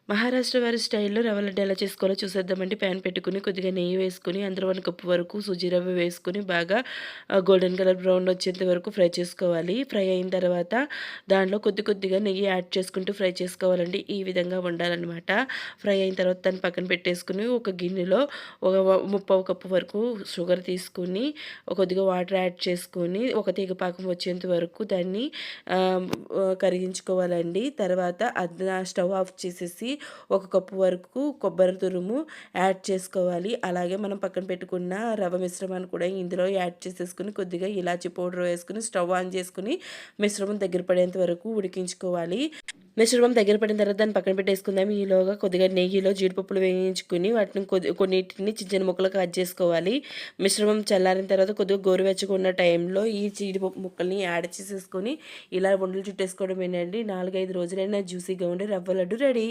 మహారాష్ట్ర వారి స్టైల్‌లో రవ్వ లడ్డు ఎలా చేసుకోవాలో చూసేద్దామండి. ప్యాన్ పెట్టుకొని కొద్దిగా నెయ్యి వేసుకొని అందులో 1 కప్పు వరకు సూజీ రవ్వ వేసుకొని బాగా గోల్డెన్ కలర్ బ్రౌన్ వచ్చేంత వరకు ఫ్రై చేసుకోవాలి. ఫ్రై అయిన తర్వాత దాంట్లో కొద్దిగా నెయ్యి యాడ్ చేసుకుంటూ ఫ్రై చేసుకోవాలండి. ఈ విధంగా ఉండాలనమాట. ఫ్రై అయిన తర్వాత దాన్ని పక్కన పెట్టేసుకొని ఒక గిన్నెలో ముప్పావు కప్పు వరకు షుగర్ తీసుకొని కొద్దిగా వాటర్ యాడ్ చేసుకొని ఒక తీగ పాకం వచ్చేంత వరకు దాన్ని ఆహ్, కరిగించుకోవాలండి. తర్వాత స్టవ్ ఆఫ్ చేసేసి ఒక కప్పు వరకు కొబ్బరి తురుము యాడ్ చేసుకోవాలి. అలాగే మనం పక్కన పెట్టుకున్న రవ్వ మిశ్రమాన్ని కూడా ఇందులో యాడ్ చేసేసుకొని కొద్దిగా ఇలాచీ పౌడర్ వేసుకొని స్టవ్ ఆన్ చేసుకొని మిశ్రమం దగ్గర పడేంత వరకు ఉడికించుకోవాలి. మిశ్రమం దగ్గర పడిన తర్వాత దాన్ని పక్కన పెట్టేసుకుందాం. ఈలోగా కొద్దిగా నెయ్యిలో జీడిపప్పులు వేయించుకొని వాటిని కొన్నిటిని చిన్న చిన్న ముక్కలుగా కట్ చేసుకోవాలి. మిశ్రమం చల్లారిన తర్వాత కొద్దిగా గోరువెచ్చగా ఉన్న టైంలో ఈ జీడిపప్పు ముక్కల్ని యాడ్ చేసేసుకొని ఇలా ఉండలు చుట్టేసుకోవడమేనండి. 4, 5 రోజులైనా జ్యూసీగా ఉండే రవ్వ లడ్డు రెడీ.